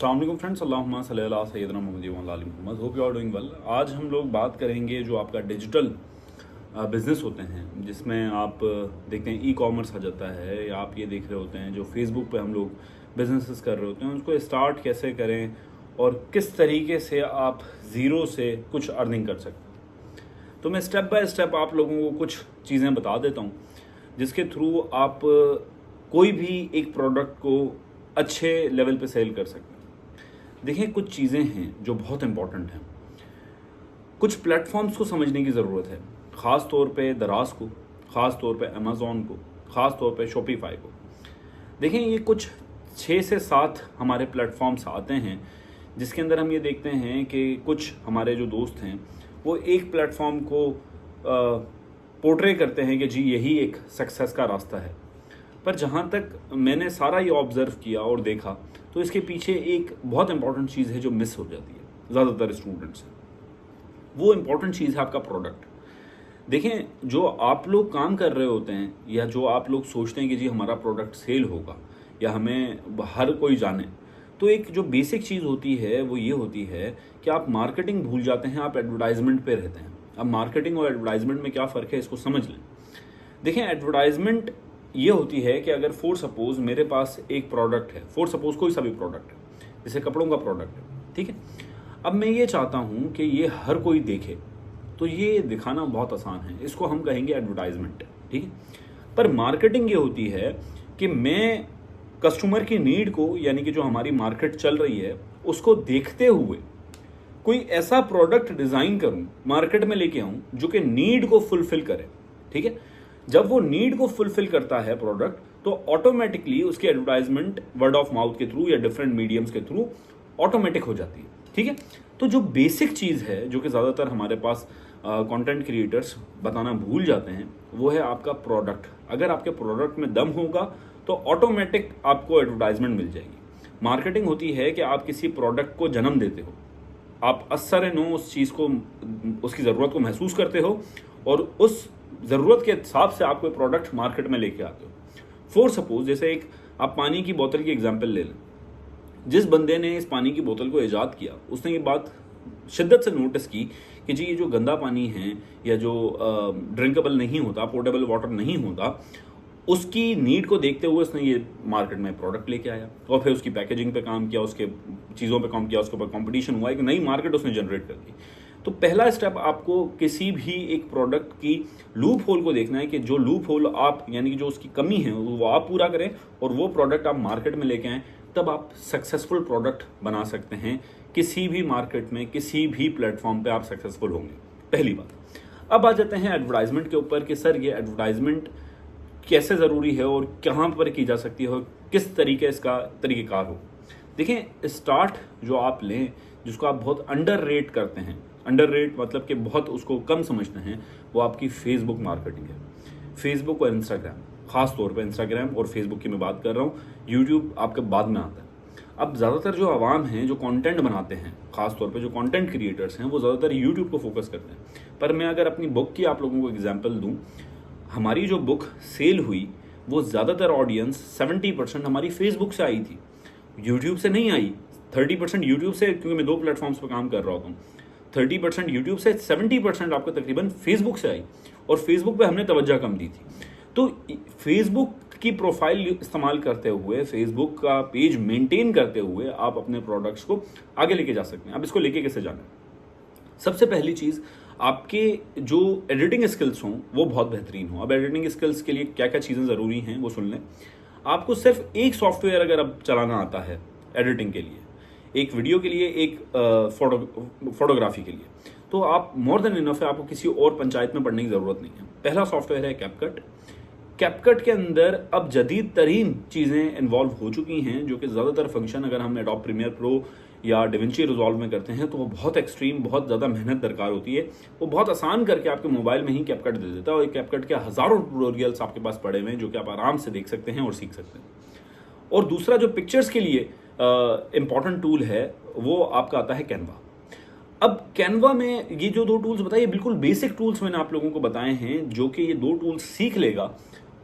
अस्सलाम फ्रेंड्स, अल्लाहुम्मा सल्ली अला सय्यिदना मुहम्मद व अला आलि Muhammad. Hope you are doing well. आज हम लोग बात करेंगे जो आपका डिजिटल बिजनेस होते हैं, जिसमें आप देखते हैं ई कॉमर्स आ जाता है, या आप ये देख रहे होते हैं जो फेसबुक पे हम लोग बिजनेसेस कर रहे होते हैं, उसको स्टार्ट कैसे करें और किस तरीके से आप ज़ीरो से कुछ अर्निंग कर सकते हैं। तो मैं स्टेप बाय स्टेप आप लोगों को कुछ चीज़ें बता देता हूँ, जिसके थ्रू आप कोई भी एक प्रोडक्ट को अच्छे लेवल पे सेल कर सकते हैं। देखिए, कुछ चीज़ें हैं जो बहुत इंपॉर्टेंट हैं। कुछ प्लेटफॉर्म्स को समझने की ज़रूरत है, ख़ास तौर पे दराज को, ख़ास तौर पे अमेज़ॉन को, ख़ास तौर पे शॉपिफाई को। देखें, ये कुछ 6 से 7 हमारे प्लेटफॉर्म्स आते हैं, जिसके अंदर हम ये देखते हैं कि कुछ हमारे जो दोस्त हैं वो एक प्लेटफॉर्म को पोर्ट्रे करते हैं कि जी यही एक सक्सेस का रास्ता है। पर जहाँ तक मैंने सारा ये ऑब्ज़र्व किया और देखा, तो इसके पीछे एक बहुत इंपॉर्टेंट चीज़ है जो मिस हो जाती है ज़्यादातर स्टूडेंट्स से। वो इम्पॉर्टेंट चीज़ है आपका प्रोडक्ट। देखें, जो आप लोग काम कर रहे होते हैं या जो आप लोग सोचते हैं कि जी हमारा प्रोडक्ट सेल होगा या हमें हर कोई जाने, तो एक जो बेसिक चीज़ होती है वो ये होती है कि आप मार्केटिंग भूल जाते हैं, आप एडवर्टाइजमेंट पे रहते हैं। अब मार्केटिंग और एडवर्टाइजमेंट में क्या फ़र्क है, इसको समझ लें। देखें, एडवर्टाइजमेंट ये होती है कि अगर फॉर सपोज मेरे पास एक प्रोडक्ट है, फॉर सपोज कोई सा भी प्रोडक्ट है, जैसे कपड़ों का प्रोडक्ट है, ठीक है। अब मैं ये चाहता हूँ कि ये हर कोई देखे, तो ये दिखाना बहुत आसान है, इसको हम कहेंगे एडवर्टाइजमेंट, ठीक है। पर मार्केटिंग ये होती है कि मैं कस्टमर की नीड को, यानी कि जो हमारी मार्केट चल रही है उसको देखते हुए कोई ऐसा प्रोडक्ट डिज़ाइन करूँ, मार्केट में लेके आऊँ जो कि नीड को फुलफिल करे, ठीक है। जब वो नीड को फुलफिल करता है प्रोडक्ट, तो ऑटोमेटिकली उसकी एडवर्टाइजमेंट वर्ड ऑफ माउथ के थ्रू या डिफरेंट मीडियम्स के थ्रू ऑटोमेटिक हो जाती है, ठीक है। तो जो बेसिक चीज़ है जो कि ज़्यादातर हमारे पास कंटेंट क्रिएटर्स बताना भूल जाते हैं, वो है आपका प्रोडक्ट। अगर आपके प्रोडक्ट में दम होगा तो ऑटोमेटिक आपको एडवर्टाइजमेंट मिल जाएगी। मार्केटिंग होती है कि आप किसी प्रोडक्ट को जन्म देते हो, आप असर नो उस चीज़ को, उसकी ज़रूरत को महसूस करते हो और उस ज़रूरत के हिसाब से आप कोई प्रोडक्ट मार्केट में लेके आते हो। फॉर सपोज जैसे एक आप पानी की बोतल की एग्जांपल ले लें। जिस बंदे ने इस पानी की बोतल को ईजाद किया, उसने ये बात शिद्दत से नोटिस की कि जी ये जो गंदा पानी है या जो ड्रिंकेबल नहीं होता, पोर्टेबल वाटर नहीं होता, उसकी नीड को देखते हुए उसने ये मार्केट में प्रोडक्ट लेके आया और फिर उसकी पैकेजिंग पे काम किया, उसके चीज़ों पे काम किया, उसके ऊपर कंपटीशन हुआ, एक नई मार्केट उसने जनरेट कर दी। तो पहला स्टेप आपको किसी भी एक प्रोडक्ट की लूप होल को देखना है कि जो लूप होल आप, यानी कि जो उसकी कमी है वो आप पूरा करें और वो प्रोडक्ट आप मार्केट में लेके आएँ, तब आप सक्सेसफुल प्रोडक्ट बना सकते हैं। किसी भी मार्केट में, किसी भी प्लेटफॉर्म पे आप सक्सेसफुल होंगे, पहली बात। अब आ जाते हैं एडवर्टाइजमेंट के ऊपर कि सर ये एडवर्टाइजमेंट कैसे ज़रूरी है और कहाँ पर की जा सकती है और किस तरीके इसका तरीक़ेकार हो। देखें, स्टार्ट जो आप लें, जिसको आप बहुत अंडर रेट करते हैं, अंडर रेट मतलब कि बहुत उसको कम समझते हैं, वो आपकी फेसबुक मार्केटिंग है। फेसबुक और इंस्टाग्राम, ख़ास तौर पर इंस्टाग्राम और फेसबुक की मैं बात कर रहा हूँ, यूट्यूब आपके बाद में आता है। अब ज़्यादातर जो आवाम हैं जो कंटेंट बनाते हैं, ख़ास तौर पे जो कंटेंट क्रिएटर्स हैं, वो ज़्यादातर यूट्यूब को फोकस करते हैं। पर मैं अगर अपनी बुक की आप लोगों को एग्जांपल दूं, हमारी जो बुक सेल हुई वो ज़्यादातर ऑडियंस 70% हमारी फेसबुक से आई थी, यूट्यूब से नहीं आई। 30% यूट्यूब से, क्योंकि मैं 2 प्लेटफॉर्म्स पर काम कर रहा होता हूँ, 30% यूट्यूब से, 70% आपको तकरीबन फेसबुक से आई और फेसबुक पे हमने तवज्जो कम दी थी। तो फेसबुक की प्रोफाइल इस्तेमाल करते हुए, फेसबुक का पेज मेंटेन करते हुए आप अपने प्रोडक्ट्स को आगे लेके जा सकते हैं। अब इसको लेके कैसे जाना है? सबसे पहली चीज़, आपके जो एडिटिंग स्किल्स हों वो बहुत बेहतरीन हो। अब एडिटिंग स्किल्स के लिए क्या क्या चीज़ें ज़रूरी हैं वो सुन लें। आपको सिर्फ एक सॉफ्टवेयर अगर अब चलाना आता है एडिटिंग के लिए, एक वीडियो के लिए, एक फोटोग्राफी के लिए, तो आप मोर देन इनफ है, आपको किसी और पंचायत में पढ़ने की ज़रूरत नहीं है। पहला सॉफ्टवेयर है कैपकट। कैपकट के अंदर अब जदीद तरीन चीज़ें इन्वॉल्व हो चुकी हैं, जो कि ज़्यादातर फंक्शन अगर हम एडोब प्रीमियर प्रो या डिविंची रिजॉल्व में करते हैं तो वो बहुत एक्सट्रीम, बहुत ज़्यादा मेहनत दरकार होती है। वो बहुत आसान करके आपके मोबाइल में ही कैपकट दे देता है और कैपकट के हज़ारों ट्यूटोरियल्स आपके पास पड़े हुए हैं जो कि आप आराम से देख सकते हैं और सीख सकते हैं। और दूसरा जो पिक्चर्स के लिए इम्पॉर्टेंट टूल है वो आपका आता है कैनवा। अब कैनवा में ये जो 2 टूल्स बताए, ये बिल्कुल बेसिक टूल्स मैंने आप लोगों को बताए हैं, जो कि ये 2 टूल्स सीख लेगा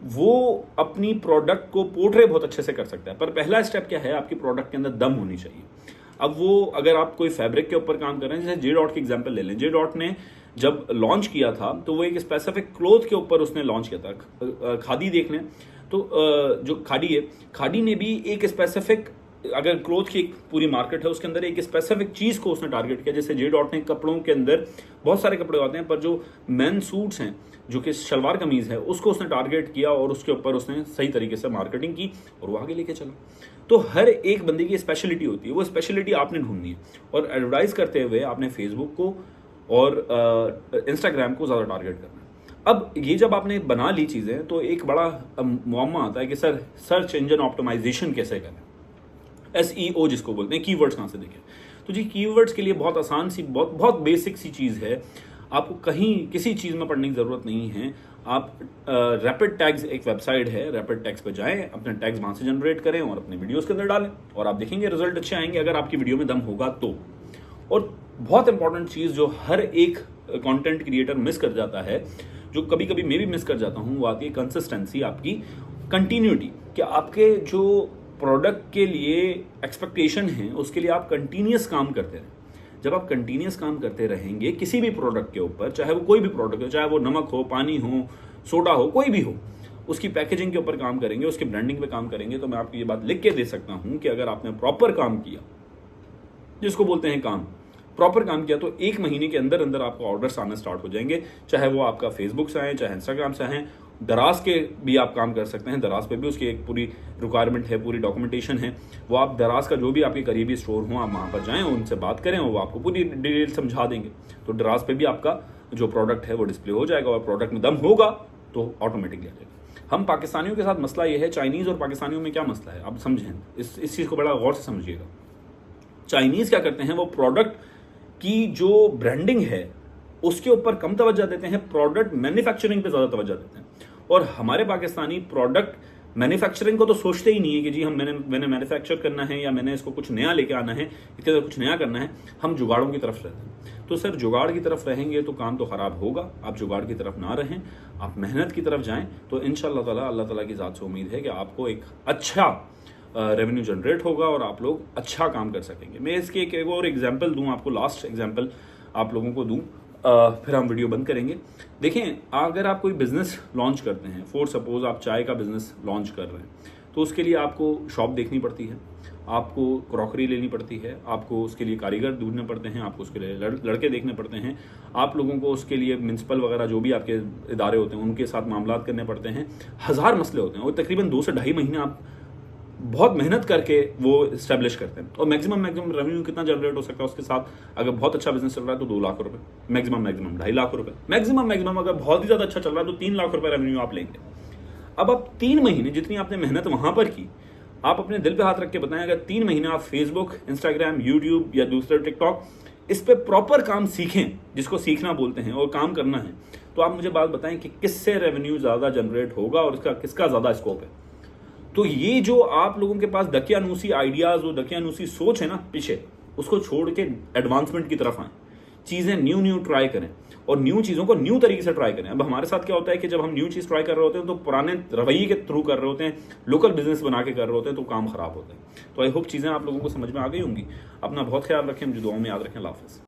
वो अपनी प्रोडक्ट को पोर्ट्रे बहुत अच्छे से कर सकता है, पर पहला स्टेप क्या है, आपकी प्रोडक्ट के अंदर दम होनी चाहिए। अब वो अगर आप कोई फैब्रिक के ऊपर काम कर रहे हैं, जैसे जे डॉट की एग्जांपल ले लें, जे डॉट ने जब लॉन्च किया था तो वो एक स्पेसिफिक क्लोथ के ऊपर उसने लॉन्च किया था। खादी देख लें तो जो खादी है, खादी ने भी एक स्पेसिफिक, अगर क्लोथ की एक पूरी मार्केट है उसके अंदर एक स्पेसिफिक चीज को उसने टारगेट किया। जैसे जे डॉट ने कपड़ों के अंदर बहुत सारे कपड़े आते हैं, पर जो मेन सूट्स हैं, जो कि शलवार कमीज है, उसको उसने टारगेट किया और उसके ऊपर उसने सही तरीके से मार्केटिंग की और वो आगे लेके चला। तो हर एक बंदे की स्पेशलिटी होती है, वो स्पेशलिटी आपने ढूंढनी है और एडवर्टाइज करते हुए आपने फेसबुक को और इंस्टाग्राम को ज़्यादा टारगेट करना है। अब ये जब आपने बना ली चीज़ें तो एक बड़ा मुअम्मा आता है कि सर सर्च इंजन ऑप्टिमाइजेशन कैसे करें, SEO जिसको बोलते हैं, कीवर्ड्स कहाँ से देखें। तो जी कीवर्ड्स के लिए बहुत आसान सी, बहुत बहुत बेसिक सी चीज़ है, आपको कहीं किसी चीज़ में पढ़ने की ज़रूरत नहीं है। आप रैपिड टैग्स एक वेबसाइट है, रैपिड टैग्स पे जाएं, अपने टैग्स वहाँ से जनरेट करें और अपने वीडियोस के अंदर डालें और आप देखेंगे रिजल्ट अच्छे आएंगे अगर आपकी वीडियो में दम होगा तो। और बहुत इंपॉर्टेंट चीज़ जो हर एक कंटेंट क्रिएटर मिस कर जाता है, जो कभी कभी मैं भी मिस कर जाता हूँ, वो आती है कंसिस्टेंसी, आपकी कंटिन्यूटी, कि आपके जो प्रोडक्ट के लिए एक्सपेक्टेशन है उसके लिए आप कंटिन्यूस काम करते रहें। जब आप कंटिन्यूस काम करते रहेंगे किसी भी प्रोडक्ट के ऊपर, चाहे वो कोई भी प्रोडक्ट हो, चाहे वो नमक हो, पानी हो, सोडा हो, कोई भी हो, उसकी पैकेजिंग के ऊपर काम करेंगे, उसकी ब्रांडिंग पे काम करेंगे, तो मैं आपको ये बात लिख के दे सकता हूं कि अगर आपने प्रॉपर काम किया, जिसको बोलते हैं काम, प्रॉपर काम किया, तो 1 महीने के अंदर अंदर आपको ऑर्डर्स आना स्टार्ट हो जाएंगे, चाहे वो आपका फेसबुक से आए, चाहे इंस्टाग्राम से आए। दराज के भी आप काम कर सकते हैं, दराज पे भी उसकी एक पूरी रिक्वायरमेंट है, पूरी डॉक्यूमेंटेशन है। वो आप दराज का जो भी आपके करीबी स्टोर हो, आप वहाँ पर जाएं, उनसे बात करें और वो आपको पूरी डिटेल समझा देंगे। तो दराज पे भी आपका जो प्रोडक्ट है वो डिस्प्ले हो जाएगा और प्रोडक्ट में दम होगा तो ऑटोमेटिकली आ जाएगा। हम पाकिस्तानियों के साथ मसला ये है, चाइनीज़ और पाकिस्तानियों में क्या मसला है आप समझें, इस चीज़ को बड़ा गौर से समझिएगा। चाइनीज़ क्या करते हैं, वो प्रोडक्ट की जो ब्रांडिंग है उसके ऊपर कम तवज्जो देते हैं, प्रोडक्ट मैन्युफैक्चरिंग पे ज़्यादा तवज्जो देते हैं। और हमारे पाकिस्तानी प्रोडक्ट मैन्युफैक्चरिंग को तो सोचते ही नहीं है कि जी मैंने मैन्युफैक्चर करना है या मैंने इसको कुछ नया लेके आना है, इसके कुछ नया करना है। हम जुगाड़ों की तरफ रहते हैं। तो सर जुगाड़ की तरफ रहेंगे तो काम तो ख़राब होगा। आप जुगाड़ की तरफ ना रहें, आप मेहनत की तरफ जाएं, तो इंशाअल्लाह ताला अल्लाह ताला की ज़ात से उम्मीद है कि आपको एक अच्छा रेवेन्यू जनरेट होगा और आप लोग अच्छा काम कर सकेंगे। मैं इसके एक और एग्जाम्पल दूं आपको, लास्ट एग्जाम्पल आप लोगों को दूं, फिर हम वीडियो बंद करेंगे। देखें, अगर आप कोई बिजनेस लॉन्च करते हैं, फॉर सपोज आप चाय का बिजनेस लॉन्च कर रहे हैं, तो उसके लिए आपको शॉप देखनी पड़ती है, आपको क्रॉकरी लेनी पड़ती है, आपको उसके लिए कारीगर ढूंढने पड़ते हैं, आपको उसके लिए लड़के देखने पड़ते हैं, आप लोगों को उसके लिए म्यूनसिपल वगैरह जो भी आपके इदारे होते हैं उनके साथ मामलात करने पड़ते हैं। 1000 मसले होते हैं और तकरीबन 2 से ढाई महीने आप बहुत मेहनत करके वो इस्टेब्लिश करते हैं। और मैक्सिमम रेवेन्यू कितना जनरेट हो सकता है उसके साथ, अगर बहुत अच्छा बिजनेस चल रहा है तो 2 लाख रुपए, मैक्सिमम 2.5 लाख रुपए, मैक्सिमम अगर बहुत ही ज़्यादा अच्छा चल रहा है तो 3 लाख रुपए रेवेन्यू आप लेंगे। अब आप 3 महीने जितनी आपने मेहनत वहां पर की, आप अपने दिल पे हाथ रख के बताएं, अगर 3 महीने आप फेसबुक, इंस्टाग्राम, यूट्यूब या दूसरे टिकटॉक इस पर प्रॉपर काम सीखें, जिसको सीखना बोलते हैं, और काम करना है, तो आप मुझे बात बताएं कि किससे रेवेन्यू ज़्यादा जनरेट होगा और इसका किसका ज़्यादा स्कोप है। तो ये जो आप लोगों के पास दकियानूसी आइडियाज, वो दकियानूसी सोच है ना पीछे, उसको छोड़ के एडवांसमेंट की तरफ आए, चीज़ें न्यू ट्राई करें और न्यू चीज़ों को न्यू तरीके से ट्राई करें। अब हमारे साथ क्या होता है कि जब हम न्यू चीज़ ट्राई कर रहे होते हैं तो पुराने रवैये के थ्रू कर रहे होते हैं, लोकल बिजनेस बना के कर रहे होते हैं, तो काम खराब होता है। तो आई होप चीज़ें आप लोगों को समझ में आ गई होंगी। अपना बहुत ख्याल रखें, मुझे दुआओं में याद रखें। अल्लाह हाफ़िज़।